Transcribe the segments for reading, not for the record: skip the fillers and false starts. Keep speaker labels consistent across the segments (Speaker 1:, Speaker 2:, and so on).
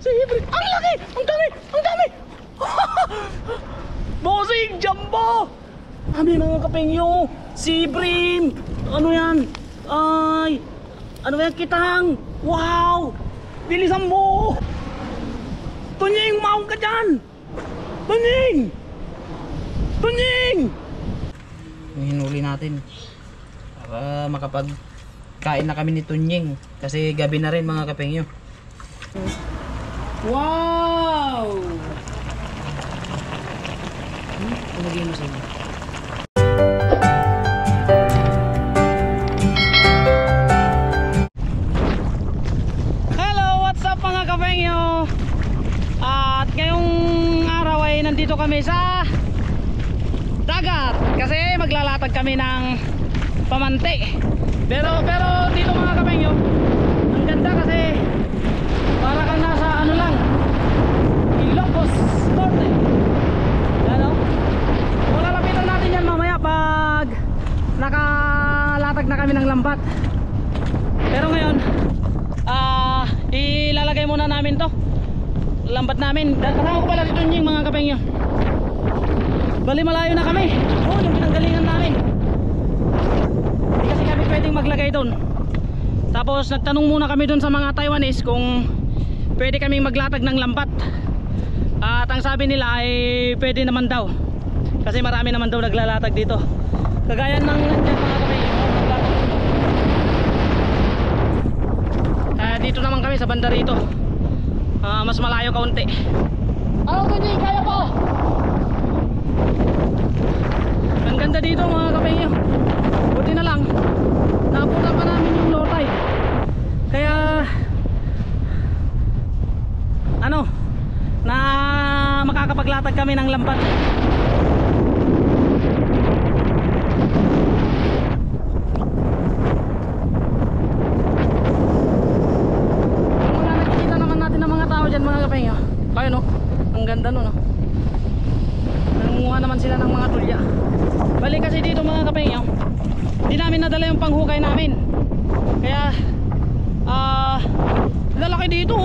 Speaker 1: Siyempre. Ang laki! Ang dami! Ang dami! Bossing! Jumbo! Dami mga kapengyo! Sibrim! Ano yan? Ay! Ano yan? Kitang! Wow! Bilisan mo! Tunying! Maong ka dyan! Tunying! Tunying! Yung hinuli natin para makapagkain na kami ni Tunying kasi gabi na rin mga kapengyo. Wow! Ilagay mo sa inyo. Hello! What's up mga kapengyo? At ngayong araw ay nandito kami sa dagat kasi maglalatag kami ng pamante. Pero dito mga kapengyo, ang ganda kasi para kang nasa ano lang, Ilocos Norte. Ano? So lalapitan natin yan mamaya pag nakalatag na kami ng lambat. Pero ngayon ilalagay muna namin to lambat namin. Kasama ko pala si Tunying mga kapengyo. Bali malayo na kami. Oh, yung pinanggalingan namin. Hindi kasi kami pwedeng maglagay doon. Tapos nagtanong muna kami doon sa mga Taiwanese kung pwede kaming maglatag ng lambat. At ang sabi nila ay pwede naman daw. Kasi marami naman daw naglalatag dito. Kagaya ng nandiyan mga kapengyo. Dito naman kami sa banda rito. Mas malayo kaunti. Ano to, Jay? Kaya pa! Ang ganda dito mga kapengyo. Buti na lang napunta pa namin yung low tide. Kaya ano na makakapaglatag kami ng lambat. Kayo no, ang ganda no, nangunguha naman sila ng mga tulya. Balik kasi dito mga kapengyo, hindi namin nadala yung panghukay namin. Kaya lalaki dito.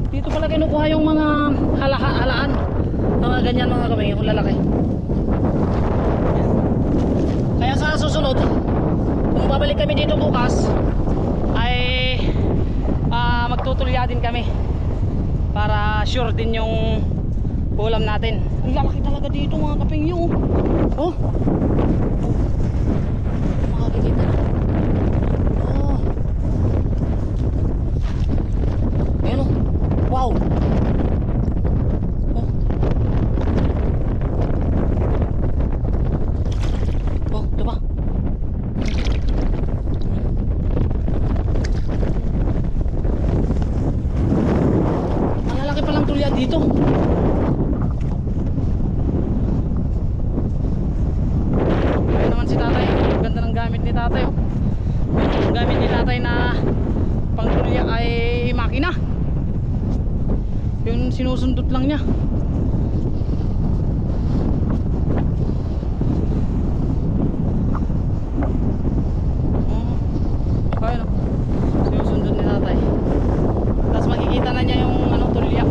Speaker 1: Dito pala kinukuha yung mga halaan, mga ganyan mga kapengyo, lalaki. Kaya sa susunod, kung babalik kami dito bukas, ay magtutulya din kami para sure din yung ulam natin. Ang lalaki talaga dito mga kapengyo. Oh, makakikita na. Oh, ayan o. Wow. Oh, diba? Dito ayun naman si tatay. Ganda ng gamit ni tatay oh. Yung gamit ni tatay na pangtulya ay makina. Yung sinusundot lang niya. Ayun oh. Sinusundot ni tatay. Tapos makikita na niya yung ano, tulya.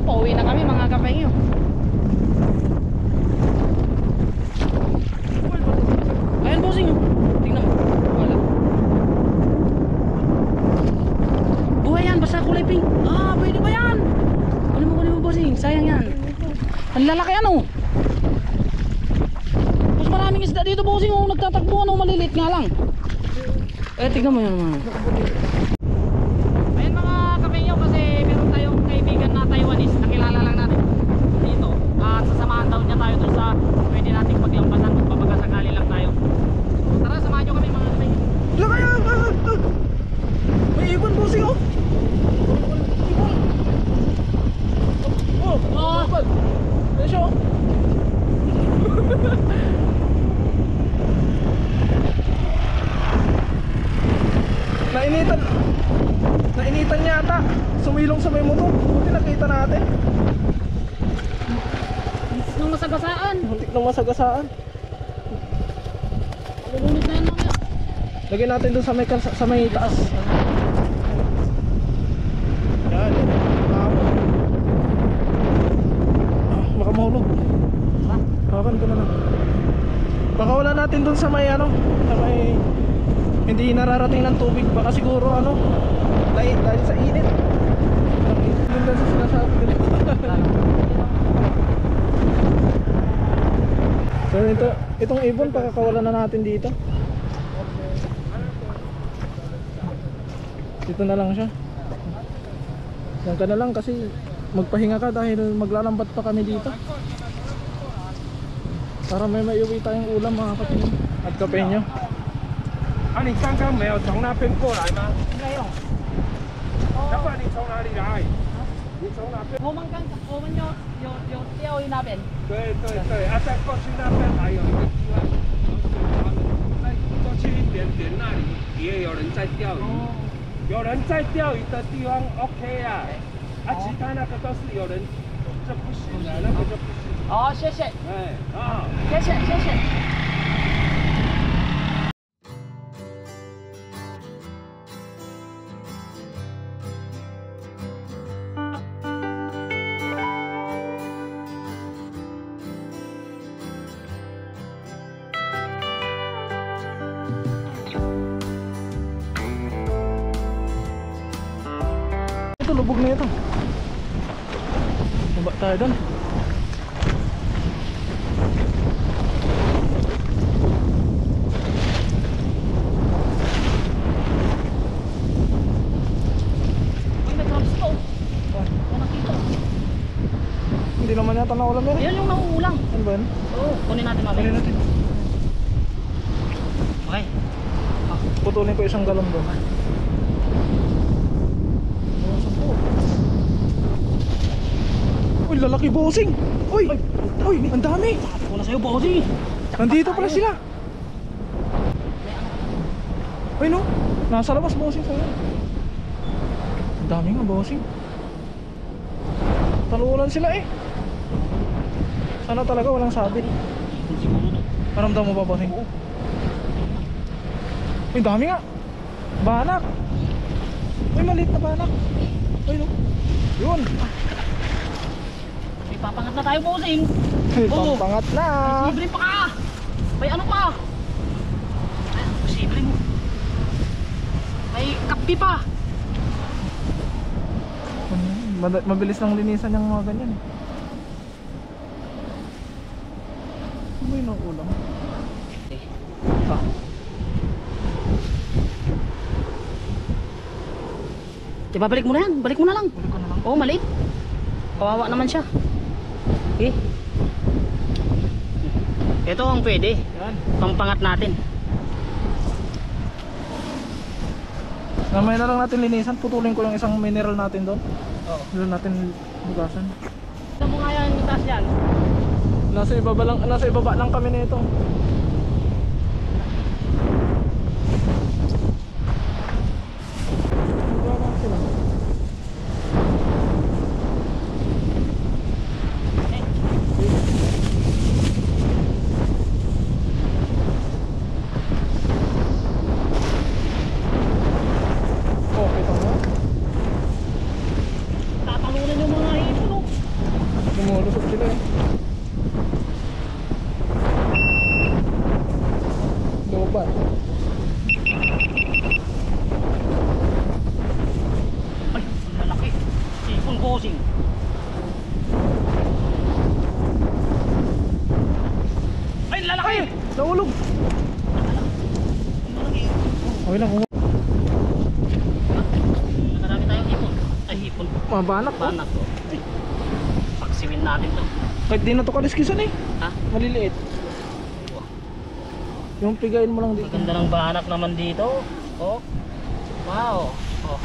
Speaker 1: Pauwi na kami mga kapengyo. Ayan bossing. Tingnan mo. Wala. Buhay yan, basta kulay pink. Ah, pwede ba yan? Kunin mo bossing. Sayang yan. Ang lalaki yan oh. Mas maraming isda dito bossing oh. Nagtatakbo ano, maliliit nga lang. Tingnan mo yan mga. Ayan mga kapengyo, kasi meron tayong kaibigan na Taiwanese. Nakilala lang natin dito. At sasamahan daw niya tayo dun sa pwede nating paglampasan. Magpapakasakali lang tayo. So, tara, samahan nyo kami mga kapengyo.
Speaker 2: May ibon bossing oh. Ano siya oh? Nainitan niya ata. Sumilong sa may motor. Buti nakita natin.
Speaker 1: Nung masagasaan.
Speaker 2: Muntik nang masagasaan.
Speaker 1: Malulunod na yan mamaya.
Speaker 2: Lagyan natin dun sa may taas. Yan. Baka mahulog. Hawakan ko na lang. Baka wala natin dun sa may ano, sa may hindi nararating ng tubig. Baka siguro ano, dahil sa init. Doon lang sa sinasabi nila. So itong ibon pakakawalan na natin dito. Dito na lang siya. Yan ka na lang kasi magpahinga ka dahil maglalambat pa kami dito. Para may maiuwi tayong ulam mga kapatid at kape nyo.
Speaker 3: 啊，你刚刚没有从那边过来吗？
Speaker 1: 没有。
Speaker 3: 要不然你从哪里来？你从哪边？
Speaker 1: 我们有钓鱼那边。
Speaker 3: 对对对，啊，再过去那边还有一个地方，再过去一点点那里也有人在钓鱼，有人在钓鱼的地方 OK 啊，啊，其他那个都是有人，这不行啊，那个就不行。
Speaker 1: 哦，谢谢，
Speaker 3: 哎啊，
Speaker 1: 谢谢，谢谢。
Speaker 2: Ito lubog na ito. Baba tayo doon.
Speaker 1: Uy, may crabs to. Yan nakita.
Speaker 2: Hindi naman yata naulam yan.
Speaker 1: Ayan yung nauulang.
Speaker 2: Ano ba yan?
Speaker 1: Oo, kunin natin mamaya.
Speaker 2: Kunin natin.
Speaker 1: Okay.
Speaker 2: Putulin ko isang galon doon. Uy, lalaki bossing. Uy, uy, ang dami.
Speaker 1: Sabi ko na sa'yo, bossy.
Speaker 2: Nandito pala sila. Uy no, nasa labas bossing sa'yo. Ang dami nga bossing. Talunan sila eh. Sana talaga walang sabit. Paramdam mo ba bossing? Uy, dami nga. Banak. Uy, maliit na banak. Uy no. Yun.
Speaker 1: Ipapangat na tayo, bossing.
Speaker 2: Ay, pampangat na.
Speaker 1: Posible pa ka. May ano pa. Ay, posible mo. May kapi pa.
Speaker 2: Mabilis lang linisan yung mga ganyan. May nang ulam. Ah.
Speaker 1: Ibabalik mo na yan. Balik mo na lang.
Speaker 2: Balik ko na lang.
Speaker 1: Oo, maliit. Kawawa naman siya. Okay. Ito ang pwede.
Speaker 2: Yan.
Speaker 1: Pampangat natin.
Speaker 2: Namay na lang natin linisan. Putulin ko yung isang mineral natin doon.
Speaker 1: Oo.
Speaker 2: Doon natin bugasan.
Speaker 1: Ito mo nga yan yung taas yan.
Speaker 2: Nasa ibaba lang kami nito.
Speaker 1: Tatalunan yung mga hito, no?
Speaker 2: Lumulusot sila eh. Lobat.
Speaker 1: Ay, ang lalaki. Sipon bossing. Ay, lalaki.
Speaker 2: Ay! Nahulog! Okay lang.
Speaker 1: Nakarami tayong hipon. Ay, hipon.
Speaker 2: Mabanak po.
Speaker 1: Banak ko. Ay, paksiwin natin to.
Speaker 2: Kahit di na to kaliskisan eh.
Speaker 1: Ha?
Speaker 2: Maliliit. Yung pigain mo lang dito.
Speaker 1: Maganda ng banak naman dito. Oh. Wow. Oh.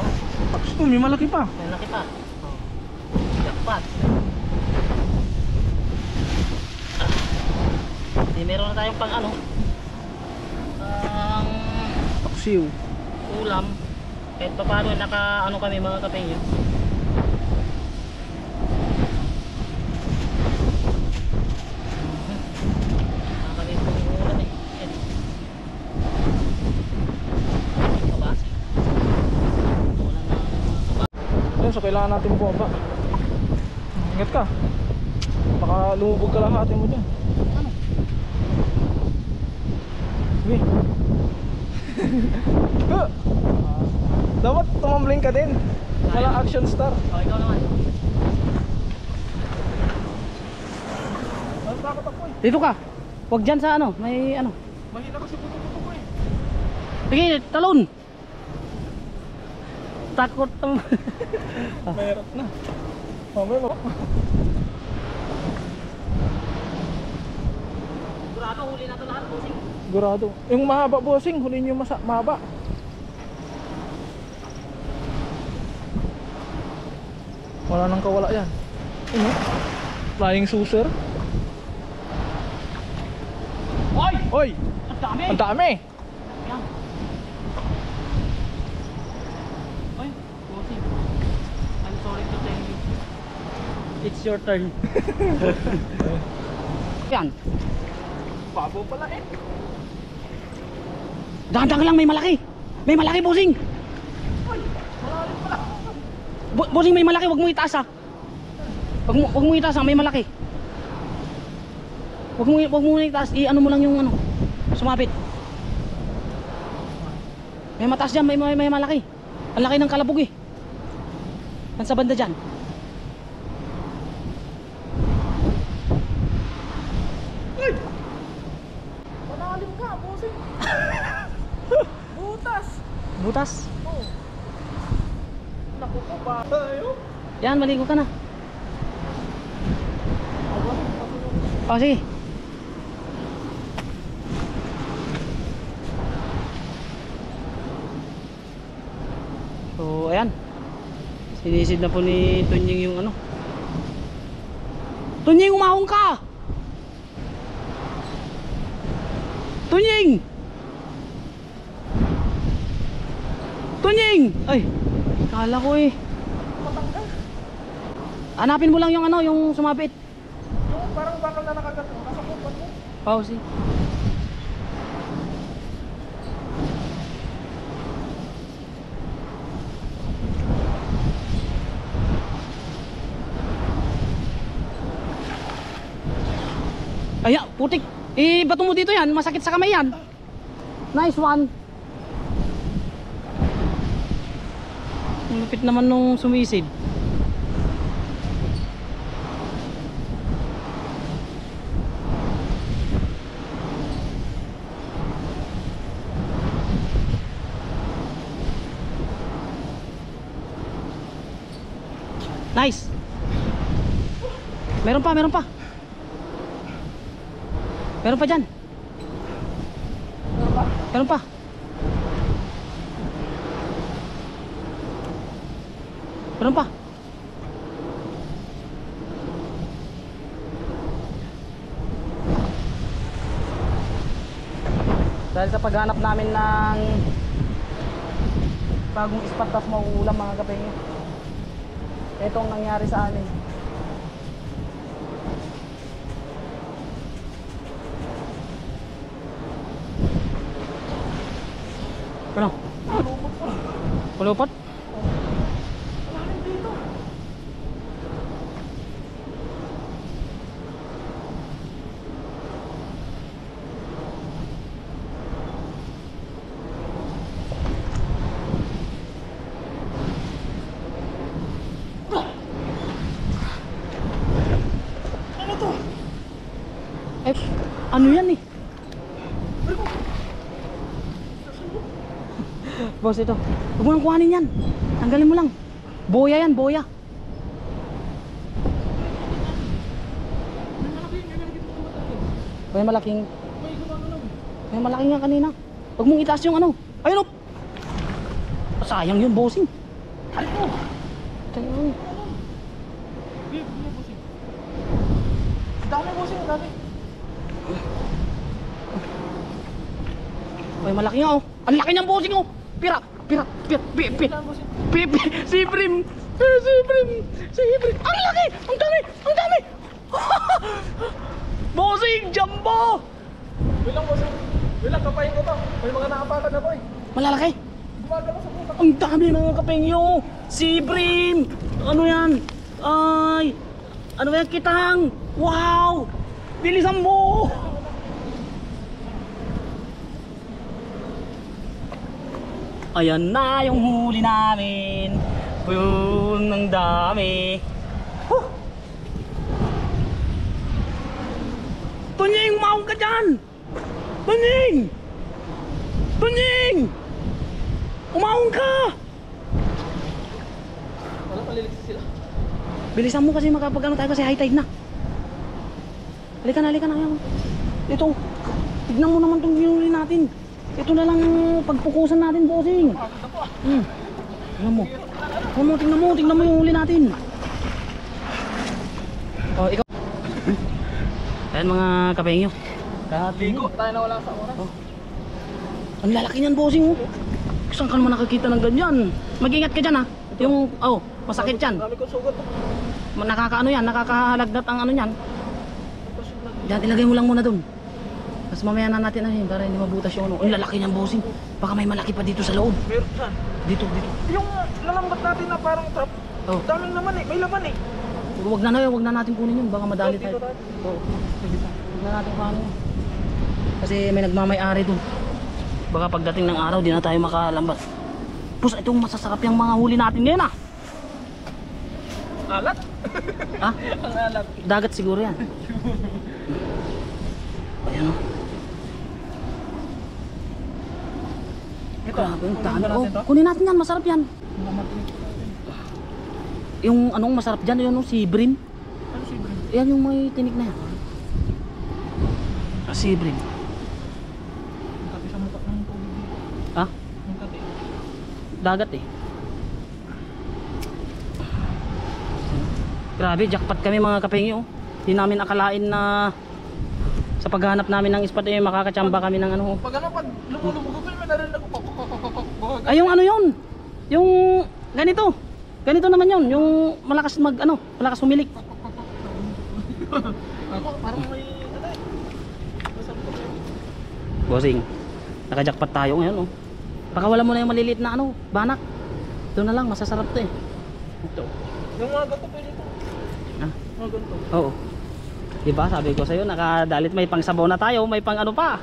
Speaker 2: Oh, may malaki pa.
Speaker 1: May laki pa. Oh. Jackpot. Di meron na tayong pang ano. Ang
Speaker 2: Paksiw.
Speaker 1: ulam. Kahit pa paano naka ano kami mga kapengyo. Nakakabit ko yung ulam eh. Yan. Kabasi. Wala na kabasi.
Speaker 2: Ayun, so kailangan natin bumaba. Ingat ka. Baka lumubog ka lang atin mo dyan.
Speaker 1: Ano?
Speaker 2: Sige. Go! Dapat tumambling ka din. Wala action star.
Speaker 1: Oh, ikaw naman.
Speaker 2: Ang takot ako eh.
Speaker 1: Dito ka. Huwag dyan sa ano. May ano.
Speaker 2: Mahina kasi puto-puto ko eh.
Speaker 1: Sige, talon. Takot ang...
Speaker 2: Mahirap na. Mamaya mo.
Speaker 1: Sigurado, huli na ito lahat, bossing.
Speaker 2: Sigurado. Yung mahaba bossing, hulin yung mahaba. Wala nang kawala yan. Ano? Flying saucer.
Speaker 1: Hoy!
Speaker 2: Oy!
Speaker 1: Ang dami!
Speaker 2: Ang dami!
Speaker 1: Yan. Hoy, bossing. I'm sorry to tell you. It's your turn. Yan.
Speaker 2: Babo pala eh.
Speaker 1: Dahan-dahan lang, may malaki. May malaki, bossing. Bossing, may malaki, wag mo itaas ah. Wag mo itaas ah, may malaki. Wag mo itaas, i-ano mo lang yung ano. Sumapit. May mataas diyan, may malaki. Ang laki ng kalabog eh. Nasa banda diyan.
Speaker 2: Malalim ka, bossing. Butas.
Speaker 1: Butas.
Speaker 2: Oh. Naku po ba tayo?
Speaker 1: Yan, maligo ka na. Oh, sige. So, ayan. Sinisid na po ni Tunying yung ano. Tunying, umahong ka! Tunying! Tunying! Ay, kala ko eh. Hanapin mo lang yung ano, yung sumabit.
Speaker 2: Yung parang bakal na nakagat mo. Nasa kupan mo.
Speaker 1: Pause. Ay, putik. Bato mo dito yan. Masakit sa kamay yan. Nice one. Ang lupit naman nung sumisid. Nice. Meron pa, meron pa. Meron pa dyan. Meron pa. Meron pa. Dahil sa paghanap namin ng bagong spot tas mauulam mga kapengyo. Ito ang nangyari sa amin. Ano? Kulupot? Ano yan eh? Boss, ito. Huwag mo nang kuhanin yan. Tanggalin mo lang. Boya yan, boya. May malaking. May malaking nga kanina. Huwag mong itaas yung ano. Ayun o. Sayang yun, bossing. Ay po. Sayang.
Speaker 2: Dami bossing, dami.
Speaker 1: May malaki nga oh. Ang laki niyang bossing oh. Pira. Si Prim. Ang laki. Ang dami. Bossing, jumbo.
Speaker 2: Bilang bossing. Bilang kapain ko to. May mga nakapakan na po eh.
Speaker 1: Malalaki.
Speaker 2: Gumagalaw sa puta.
Speaker 1: Ang dami mga kapengyo. Si Prim. Ano yan? Ay. Ano yan, kitang. Wow. Bilisan mo. Ayan na yung huli namin. Yun, ang dami. Huh. Tunying, umahon ka dyan. Tunying, umahon ka.
Speaker 2: Wala paliligtas sila.
Speaker 1: Bilisan mo kasi makapag ano tayo kasi high tide na. Halika na. Ayan. Ito. Tignan mo naman itong hinuli natin. Ito na lang pagpukusan natin, bossing. Tignan mo. Tingnan mo yung huli natin. Oh, ikaw. Ayan mga kapengyo.
Speaker 2: Ligo tayo na wala sa oras.
Speaker 1: Oh. Ang lalaki niyan, bossing oh. Saan ka naman nakakita ng ganyan? Mag-ingat ka dyan ha. Yung, masakit yan.
Speaker 2: Dami ko sugat.
Speaker 1: Nakakaano yan, nakakahalagdat ang ano yan. Diyan, ilagay mo lang muna dun. Tapos mamaya na natin ano yun, para hindi mabutas yung ano. Ang lalaki niyan, bossing. Baka may malaki pa dito sa loob.
Speaker 2: Meron saan?
Speaker 1: Dito.
Speaker 2: Yung lalambat natin na parang trap.
Speaker 1: Oh.
Speaker 2: Daming laman eh. May laman eh.
Speaker 1: Huwag na natin kunin yun, baka madali tayo.
Speaker 2: Dito tayo.
Speaker 1: Oo. Huwag na natin kunin. Kasi may nagmamay-ari dun. Baka pagdating ng araw, di na tayo makalambat. Pus, itong masasarap yung mga huli natin ngayon ah.
Speaker 2: Alat?
Speaker 1: Ha?
Speaker 2: Ang alat.
Speaker 1: Dagat siguro yan. Ayan o. Grabe, ang dami. Oh, kunin natin yan, masarap yan. Yung anong masarap dyan, yun si Brim.
Speaker 2: Ano si Brim?
Speaker 1: Yan yung may tinik na yan. Si Brim.
Speaker 2: Ang kati sa mukha ng tubig dito.
Speaker 1: Ha?
Speaker 2: Ang kati.
Speaker 1: Dagat eh. Grabe, jackpot kami mga kapengyo. Hindi namin akalain na sa paghahanap namin ng spot eh makakachamba kami ng ano.
Speaker 2: Pag ano, pag lumulubog ko, may narinig ako.
Speaker 1: Ay yung ano yun? Yung ganito. Ganito naman yun, yung malakas malakas humilik.
Speaker 2: Parang may ano eh. Masarap ko.
Speaker 1: Bossing, naka-jackpot tayo ngayon oh. Pakawalan mo na yung maliliit na banak. Doon na lang, masasarap to eh. Ito.
Speaker 2: Yung mga ganito pwede ito.
Speaker 1: Ah,
Speaker 2: Mga ganito.
Speaker 1: oo. Diba sabi ko sa'yo, nakadalit may pang sabaw na tayo, may pang ano pa.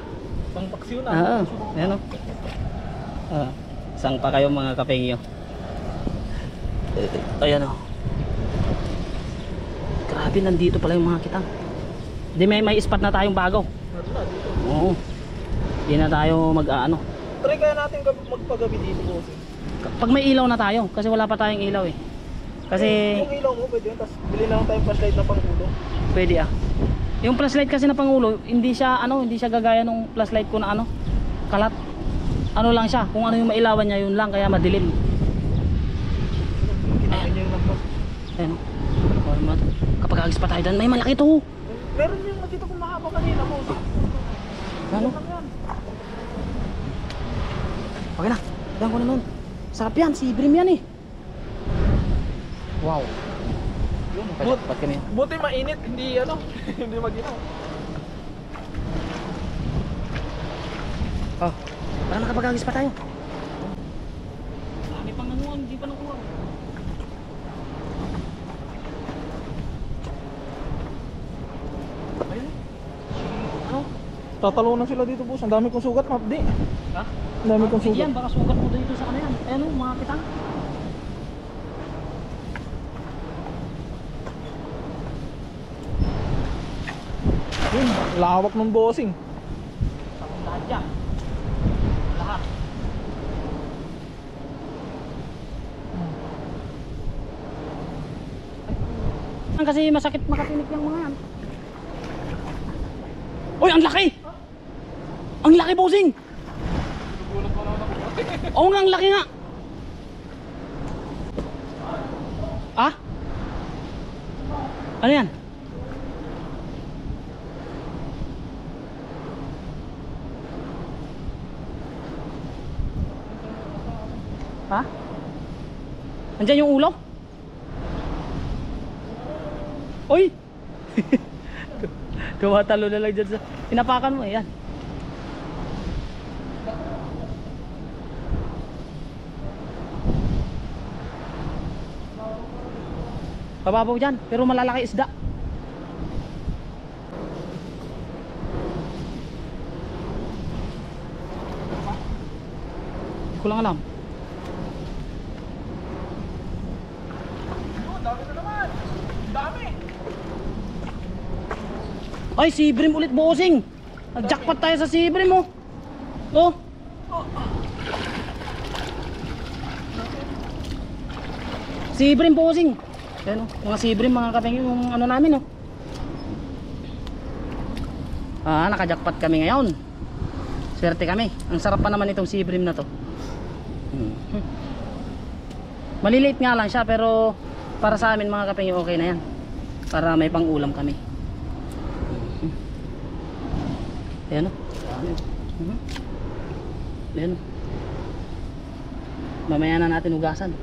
Speaker 2: Pang paksiw na.
Speaker 1: Oo, ayan o. Sang pa kayo mga kapengyo. Ayan o. Grabe, nandito pala yung mga kitang. Di may spot na tayong bago.
Speaker 2: Dito.
Speaker 1: Oo. Di na tayo mag-ano.
Speaker 2: Try kaya natin magpagabi dito po.
Speaker 1: Pag may ilaw na tayo, kasi wala pa tayong ilaw eh. Kasi
Speaker 2: Yung ilaw mo pwede yun, tapos bili lang tayong flashlight na panggulo.
Speaker 1: pwede ah. Yung flashlight kasi na pangulo, hindi siya gagaya nung flashlight ko na kalat. Ano lang siya, kung ano yung mailawan niya, yun lang, kaya madilim.
Speaker 2: Kinain niya yung lampas.
Speaker 1: Ayan o. Kapag agis pa tayo dyan, may malaki to.
Speaker 2: Meron yung nakita kong mahaba kanina po.
Speaker 1: Ano? Okay na, dahan ko na nun. Sarap yan, si Brim yan eh. Wow. Ba't kami?
Speaker 2: Buti mainit, hindi hindi maginaw.
Speaker 1: Oh, para nakapag-agis pa tayo. Dami pang nanuan, hindi pa nakuha.
Speaker 2: Ayun. Ano? Tatalunan sila dito boss. Ang dami kong sugat, mapdi.
Speaker 1: Ha?
Speaker 2: Ang dami kong
Speaker 1: Hindi
Speaker 2: sugat.
Speaker 1: yan, baka sugat mo dito sa kanayan. Ayan o, mga kitang.
Speaker 2: Ayun, lawak ng bossing.
Speaker 1: Lahat yan. Lahat. Kasi masakit makatinik yung mga yan. Uy, ang laki! Ang laki, bossing! Oo nga, ang laki nga! Ah? Ano yan? Ha? Andiyan yung ulo? Uy! Tumatalo na lang dyan sa... Pinapakan mo, yan. Pababaw dyan, pero malalaki isda. Hindi ko lang alam.
Speaker 2: Dami na naman. Dami.
Speaker 1: Ay, sibrim ulit, bossing. Nag-jackpot tayo sa sibrim, oh. Oh. Sibrim, bossing. Ayan, oh. Mga sibrim, mga kapengin, yung ano namin, oh. Ah, naka-jackpot kami ngayon. Swerte kami. Ang sarap pa naman itong sibrim na to. Maliliit nga lang siya, pero para sa amin, mga kapengin, okay na yan. Para may pang-ulam kami. Ayan o. Ayan o. Mamaya na natin hugasan.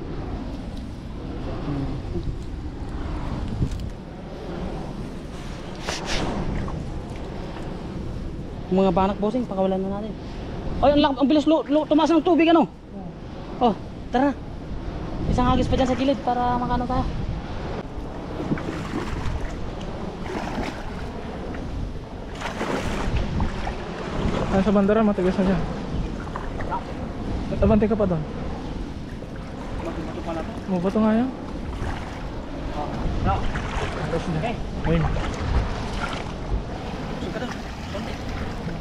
Speaker 1: Mga banak, bossing, pakawalan na natin. Ay, ang bilis tumaas ng tubig, ano? Oh, tara na. Isang hagis pa dyan sa gilid para makano tayo.
Speaker 2: Ay, sa bandera, matigas na dyan. Abante ka pa doon.
Speaker 1: Bato pala to.
Speaker 2: Mabato nga yan.
Speaker 1: Okay.
Speaker 2: Ayun.
Speaker 1: Suka doon.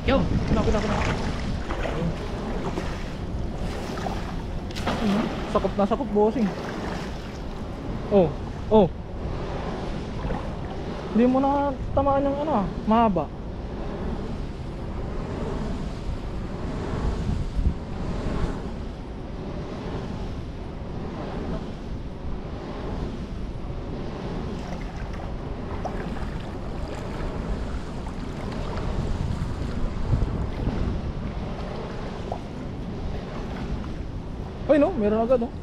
Speaker 1: Yo.
Speaker 2: Kuna. Sakop na sakop, bossing. Oh. Hindi mo na tamaan yung ano, mahaba. Ay no, meron agad oh.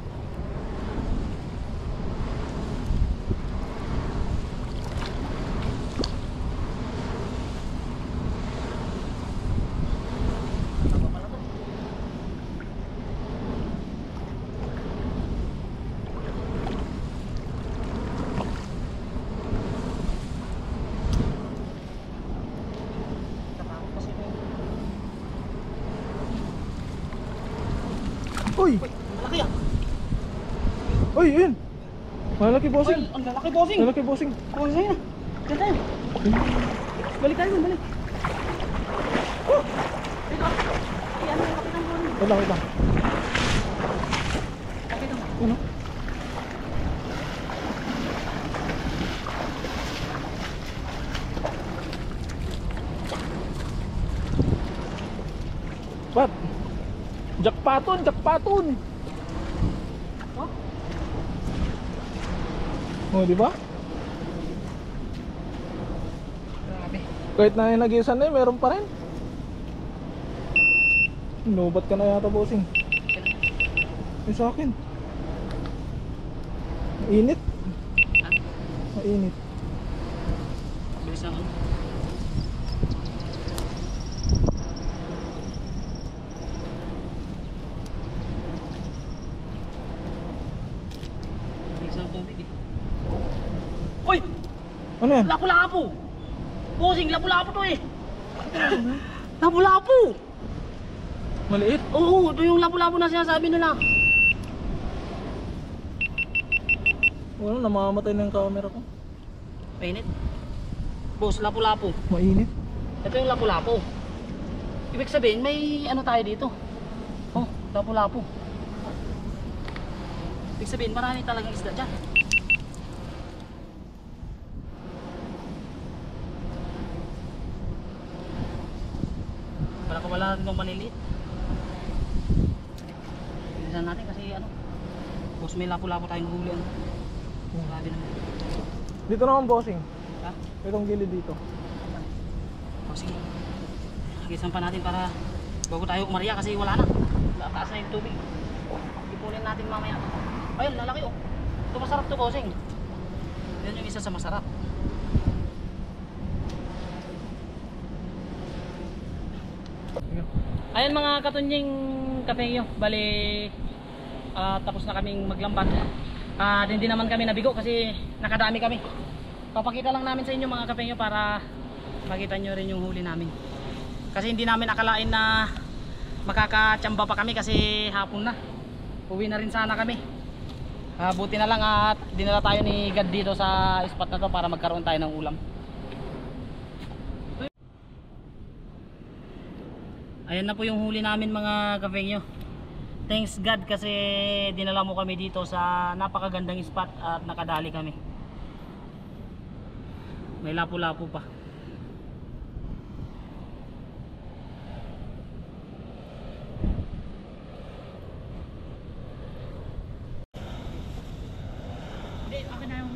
Speaker 2: Uy!
Speaker 1: Malaki ah.
Speaker 2: Uy, yun! Malaki, bossing!
Speaker 1: Ay, ang lalaki, bossing.
Speaker 2: Malaki, bossing!
Speaker 1: Oh, sa'yo na. Diyan tayo. Balik tayo, balik. Oh! Ito. Ay, ano yung kapitang bossing?
Speaker 2: Wait lang.
Speaker 1: Kapitang.
Speaker 2: Ano? What? Jackpaton!
Speaker 1: Oh?
Speaker 2: Oh, di ba?
Speaker 1: Grabe.
Speaker 2: Kahit na nag-iisa na meron pa rin. Inubat ka na yata, bossing. Yung sa akin. Mainit.
Speaker 1: Ha?
Speaker 2: Mainit.
Speaker 1: Bilis lang. Uy!
Speaker 2: Ano yan?
Speaker 1: Lapu-lapu! Bossing, lapu-lapu to eh! Lapu-lapu!
Speaker 2: Maliit.
Speaker 1: Oo, ito yung lapu-lapu na sinasabi nila.
Speaker 2: Wala, namamatay na yung camera ko.
Speaker 1: Mainit. Boss, lapu-lapu.
Speaker 2: Mainit.
Speaker 1: Ito yung lapu-lapu. Ibig sabihin may ano tayo dito. Oh, lapu-lapu. Ibig sabihin marami talagang isda dyan. Para kung wala natin itong maliliit. Bilisan natin kasi ano, boss, may lapu-lapu tayong huli. Ano. Grabe naman.
Speaker 2: Dito naman bossing.
Speaker 1: Ha?
Speaker 2: Itong gilid dito.
Speaker 1: O sige. Hagisan pa natin para bago tayo umarya kasi wala na. Taas na yung tubig. Ipunin natin mamaya. Ayun, lalaki oh. Ito masarap to, bossing. Yan yung isa sa masarap. Ayun mga katunying kapengyo, bali tapos na kaming maglambat. Hindi naman kami nabigo kasi nakadami kami. Papakita lang namin sa inyo mga kapengyo para makita nyo rin yung huli namin. Kasi hindi namin akalain na makakatsamba pa kami kasi hapon na. Uwi na rin sana kami. Buti na lang at dinala tayo ni God dito sa spot na to para magkaroon tayo ng ulam. Ayan na po yung huli namin mga kapengyo. Thanks God kasi dinala mo kami dito sa napakagandang spot at nakadali kami. May lapu-lapu pa. Hindi, akin na yung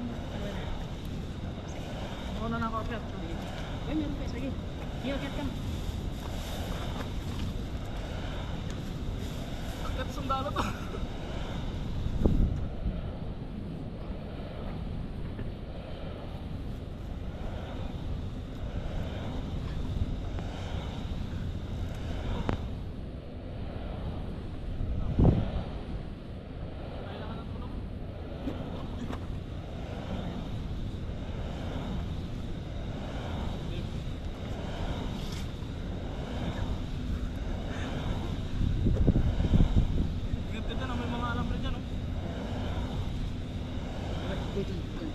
Speaker 1: ako na lang ako. Ay, meron pa. Sige. Iakit ka. Akit sundalo to.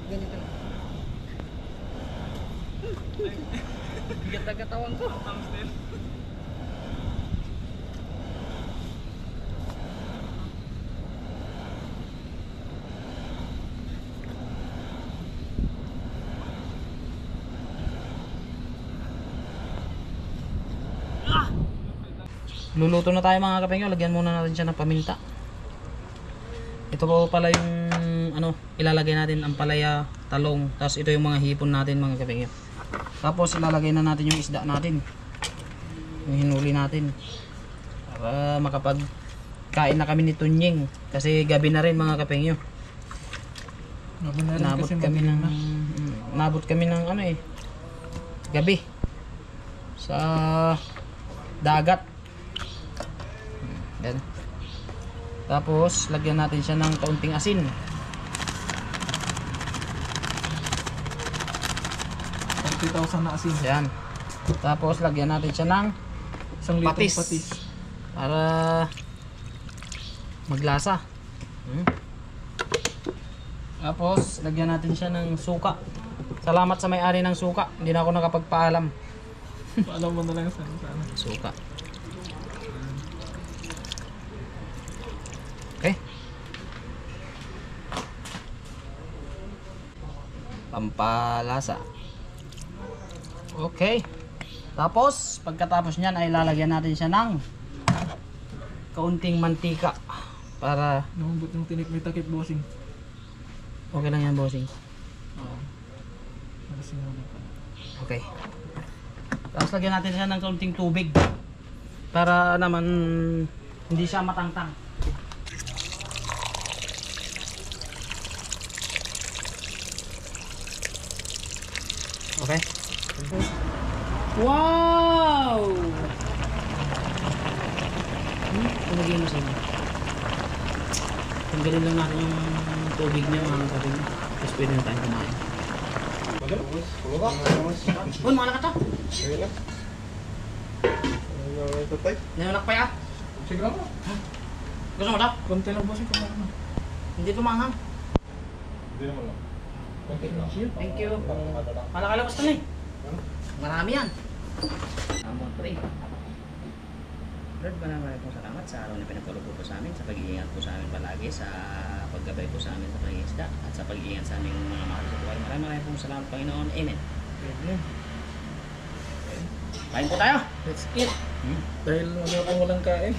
Speaker 1: Ganyan ka lang. Bigat na katawan ko. Tams din. Luluto na tayo mga kapengyo. Lagyan muna natin siya ng paminta. Ito po pala yung ano, ilalagay natin ang palaya, talong, tapos ito yung mga hipon natin mga kapengyo. Tapos ilalagay na natin yung isda natin, yung hinuli natin, para makapagkain na kami ni Tunying kasi gabi na rin mga kapengyo. Nabot kami ng ano eh, gabi sa dagat. Yan. Tapos lagyan natin siya ng kaunting asin.
Speaker 2: 30,000 na asin.
Speaker 1: Yan. Tapos lagyan natin siya ng
Speaker 2: 1 litong
Speaker 1: patis para maglasa. Tapos lagyan natin siya ng suka. Salamat sa may-ari ng suka. Hindi na ako nakapagpaalam.
Speaker 2: Paalam mo na lang sana.
Speaker 1: Suka. Okay. Pampalasa. Okay. Tapos pagkatapos niyan ay lalagyan natin siya ng kaunting mantika para
Speaker 2: Namambot yung tinik may takip bossing.
Speaker 1: okay lang yan bossing.
Speaker 2: Oo. Asin na lang.
Speaker 1: Okay. Tapos lagyan natin siya ng kaunting tubig para naman hindi siya matangtang. Okay. Wow! Tumagay mo sa inyo. Tanggalin lang natin yung tubig niya mga kapatid. Tapos pwede na tayong kumain. Uy, mga nakata! Nananak pa ya?
Speaker 2: Siguro mo.
Speaker 1: Gusto mo daw?
Speaker 2: Konti lang bossing kung ano.
Speaker 1: Hindi tumanghang.
Speaker 3: Hindi naman lang.
Speaker 1: Thank you. Malakalabas na eh. Marami yan. Amon pre. Lord, maraming pong salamat sa araw na pinagkaloob po sa amin, sa pag-iingat po sa amin palagi, sa paggabay po sa amin sa pag-iisda, at sa pag-iingat sa aming mga mahal sa buhay. Maraming pong salamat, Panginoon. Amen.
Speaker 2: Amen.
Speaker 1: Kain po tayo.
Speaker 2: Let's eat. Dahil wala akong walang kain.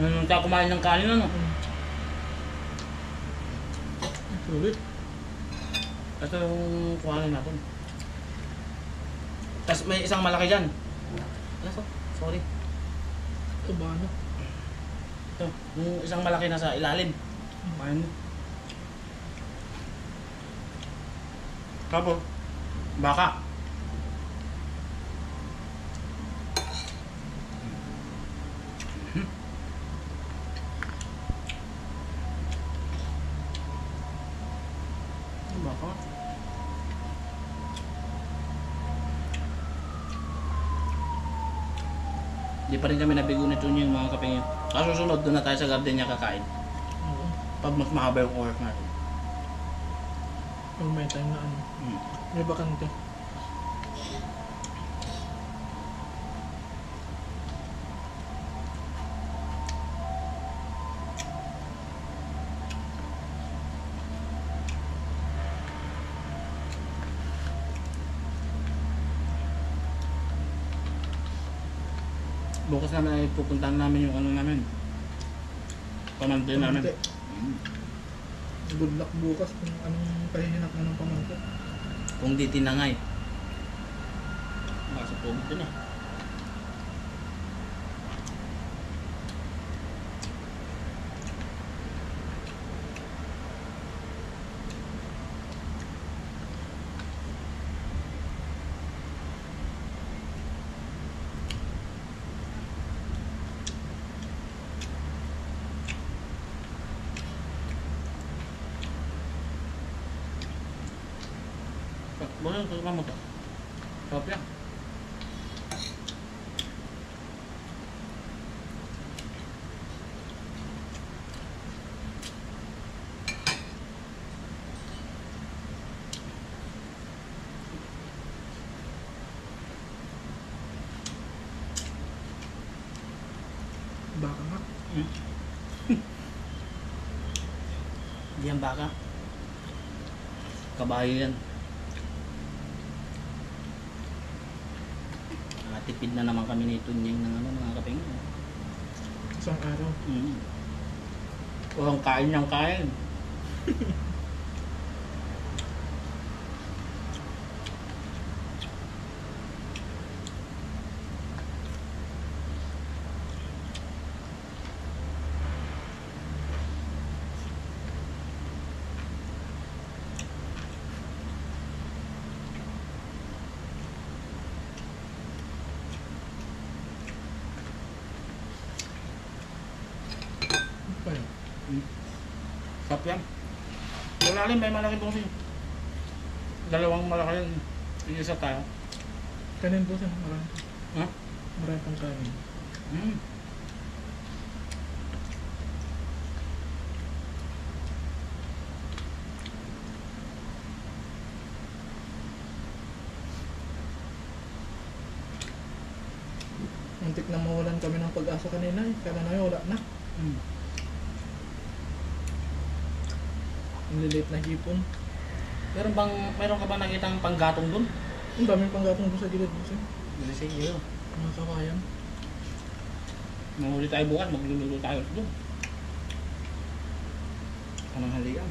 Speaker 1: Nung tayo kumain ng kanin, ano?
Speaker 2: Sulit.
Speaker 1: Ito yung kuhanin natin. Tapos may isang malaki dyan. Ano to? Sorry.
Speaker 2: Ito ba ano?
Speaker 1: Ito, yung isang malaki nasa ilalim. Kuhanin mo. Tapos, baka. Baka. Di pa rin kami nabigo nito yung mga kapingin. Kasusunod doon na tayo sa garden niya kakain.
Speaker 2: Oo.
Speaker 1: Pag mas mahaba yung oras natin.
Speaker 2: Pag may time na ano. May bakante.
Speaker 1: Bukas naman ay pupuntahan namin yung ano namin. Pamantay namin.
Speaker 2: Pamante. Good luck bukas kung anong pahihinap mo ng pamangkin.
Speaker 1: Kung di tinangay. Baka sa tubig din eh. Boleh untuk kamu tuh. Top ya.
Speaker 2: Baka nga.
Speaker 1: Diyan baka. Kabayo yan. Tipid na naman kami nito ng ano, mga kapingin.
Speaker 2: Isang araw.
Speaker 1: Walang kain ng kain.
Speaker 2: Pa yun.
Speaker 1: Sarap yan. Sa lalim may malaking bungsi. Dalawang malaki yan. Yung isa tayo.
Speaker 2: Kanin po siya. Marami.
Speaker 1: Ha?
Speaker 2: Marami pang kanin. Muntik na mawalan kami ng pag-asa kanina eh. Kaya na wala na. Ang lilit na hipon.
Speaker 1: Meron ka bang nakitang panggatong dun?
Speaker 2: Ang daming panggatong doon sa gilid doon.
Speaker 1: Hindi sige.
Speaker 2: Mga kawayan.
Speaker 1: Mahuli tayo bukas, magluluto tayo dun. Anong halian?